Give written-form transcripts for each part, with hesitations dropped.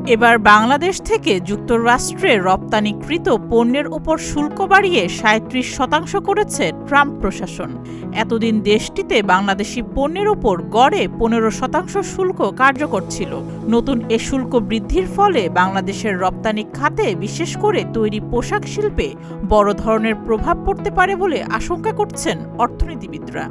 এবার বাংলাদেশ থেকে যুক্তরাষ্ট্রে রপ্তানিকৃত পণ্যের উপর শুল্ক বাড়িয়ে ৩৭% করেছে ট্রাম্প প্রশাসন। এতদিন দেশটিতে বাংলাদেশি পণ্যের উপর গড়ে ১৫% শুল্ক কার্যকর ছিল। নতুন এ শুল্ক বৃদ্ধির ফলে বাংলাদেশের রপ্তানি খাতে, বিশেষ করে তৈরি পোশাক শিল্পে বড় ধরনের প্রভাব পড়তে পারে বলে আশঙ্কা করছেন অর্থনীতিবিদরা।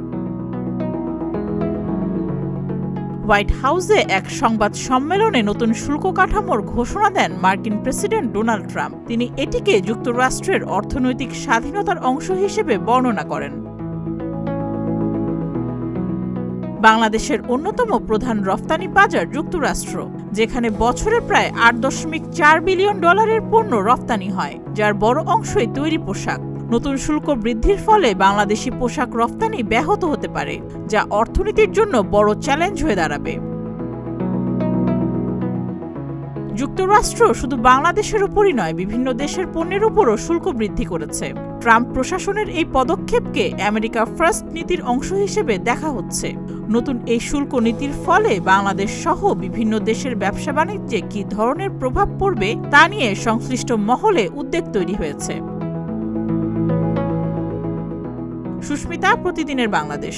হোয়াইট হাউসে এক সংবাদ সম্মেলনে নতুন শুল্ক কাঠামোর ঘোষণা দেন মার্কিন প্রেসিডেন্ট ডোনাল্ড ট্রাম্প। তিনি এটিকে যুক্তরাষ্ট্রের অর্থনৈতিক স্বাধীনতার অংশ হিসেবে বর্ণনা করেন। বাংলাদেশের অন্যতম প্রধান রপ্তানি বাজার যুক্তরাষ্ট্র, যেখানে বছরে প্রায় $৮.৪ বিলিয়ন পণ্য রপ্তানি হয়, যার বড় অংশই তৈরি পোশাক। নতুন শুল্ক বৃদ্ধির ফলে বাংলাদেশি পোশাক রপ্তানি ব্যাহত হতে পারে, যা অর্থনীতির জন্য বড় চ্যালেঞ্জ হয়ে দাঁড়াবে। যুক্তরাষ্ট্র শুধু বাংলাদেশের উপরই নয়, বিভিন্ন দেশের পণ্যের উপরও শুল্ক বৃদ্ধি করেছে। ট্রাম্প প্রশাসনের এই পদক্ষেপকে আমেরিকা ফার্স্ট নীতির অংশ হিসেবে দেখা হচ্ছে। নতুন এই শুল্ক নীতির ফলে বাংলাদেশ সহ বিভিন্ন দেশের ব্যবসা বাণিজ্যে কী ধরনের প্রভাব পড়বে তা নিয়ে সংশ্লিষ্ট মহলে উদ্বেগ তৈরি হয়েছে। সুস্মিতা, প্রতিদিনের বাংলাদেশ।